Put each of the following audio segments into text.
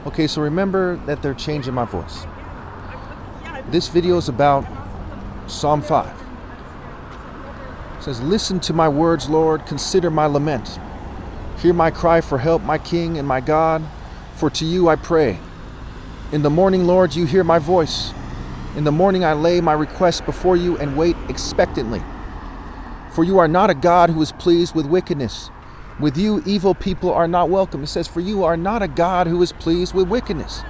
Okay, so remember that they're changing my voice. This video is about Psalm 5. It says, "Listen to my words, Lord, consider my lament. Hear my cry for help, my King and my God, for to you I pray. In the morning, Lord, you hear my voice. In the morning I lay my request before you and wait expectantly. For you are not a God who is pleased with wickedness. With you, evil people are not welcome." It says, "For you are not a God who is pleased with wickedness.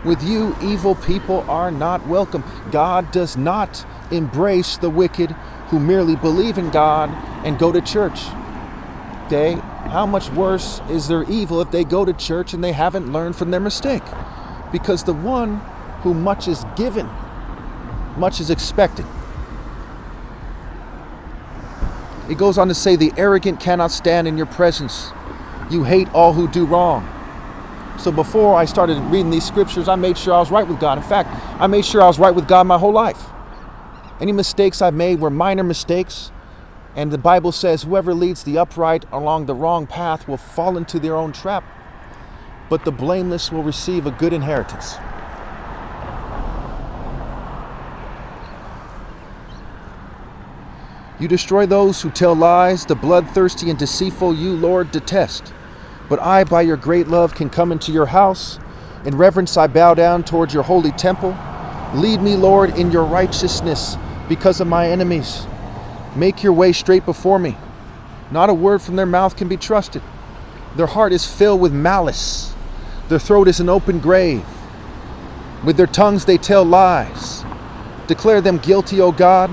With you, evil people are not welcome." God does not embrace the wicked who merely believe in God and go to church. Okay? How much worse is their evil if they go to church and they haven't learned from their mistake? Because the one who much is given, much is expected. It goes on to say, "The arrogant cannot stand in your presence. You hate all who do wrong." So before I started reading these scriptures, I made sure I was right with God. In fact, I made sure I was right with God my whole life. Any mistakes I made were minor mistakes. And the Bible says, "Whoever leads the upright along the wrong path will fall into their own trap, but the blameless will receive a good inheritance." You destroy those who tell lies, the bloodthirsty and deceitful you, Lord, detest. But I, by your great love, can come into your house. In reverence I bow down towards your holy temple. Lead me, Lord, in your righteousness because of my enemies. Make your way straight before me. Not a word from their mouth can be trusted. Their heart is filled with malice. Their throat is an open grave. With their tongues they tell lies. Declare them guilty, O God.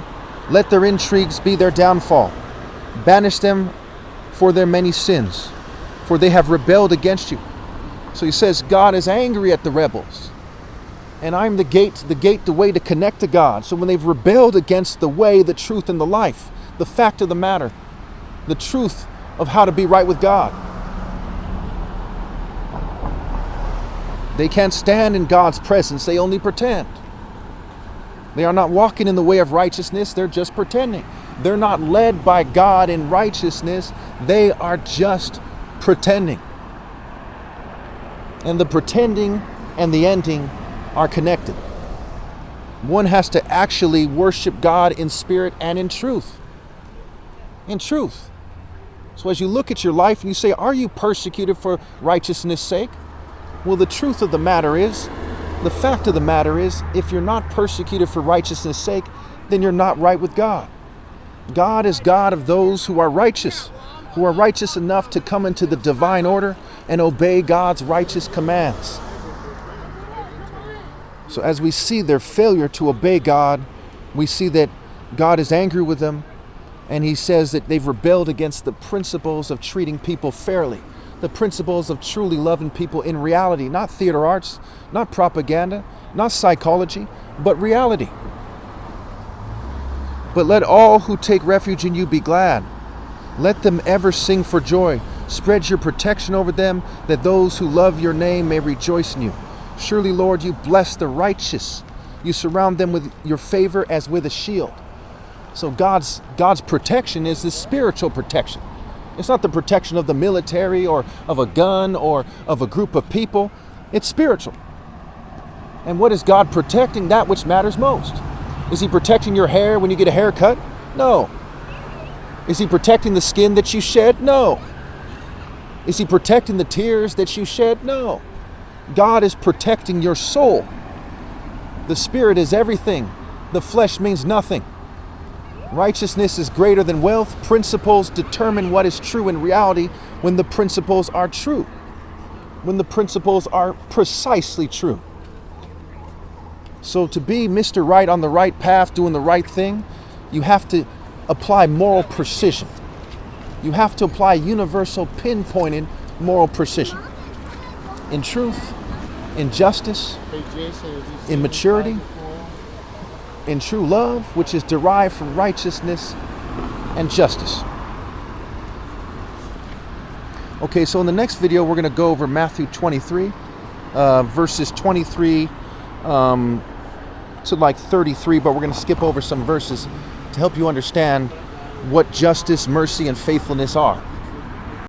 Let their intrigues be their downfall. Banish them for their many sins, for they have rebelled against you. So he says God is angry at the rebels. And I'm the gate, the way to connect to God. So when they've rebelled against the way, the truth, and the life, the fact of the matter, the truth of how to be right with God, they can't stand in God's presence. They only pretend. They are not walking in the way of righteousness. They're just pretending. They're not led by God in righteousness. They are just pretending. And the pretending and the ending are connected. One has to actually worship God in spirit and in truth. In truth. So as you look at your life and you say, are you persecuted for righteousness' sake? Well, the truth of the matter is, the fact of the matter is, if you're not persecuted for righteousness' sake, then you're not right with God. God is God of those who are righteous enough to come into the divine order and obey God's righteous commands. So as we see their failure to obey God, we see that God is angry with them, and he says that they've rebelled against the principles of treating people fairly, the principles of truly loving people in reality, not theater arts, not propaganda, not psychology, but reality. But let all who take refuge in you be glad. Let them ever sing for joy. Spread your protection over them, that those who love your name may rejoice in you. Surely, Lord, you bless the righteous. You surround them with your favor as with a shield. So God's protection is the spiritual protection. It's not the protection of the military or of a gun or of a group of people. It's spiritual. And what is God protecting? That which matters most. Is he protecting your hair when you get a haircut? No. Is he protecting the skin that you shed? No. Is he protecting the tears that you shed? No. God is protecting your soul. The spirit is everything. The flesh means nothing. Righteousness is greater than wealth. Principles determine what is true in reality when the principles are true. When the principles are precisely true. So to be Mr. Right on the right path, doing the right thing, you have to apply moral precision. You have to apply universal, pinpointed moral precision. In truth, in justice, in maturity, in true love, which is derived from righteousness and justice. Okay, so in the next video, we're going to go over Matthew 23, verses 23 to like 33, but we're going to skip over some verses to help you understand what justice, mercy, and faithfulness are.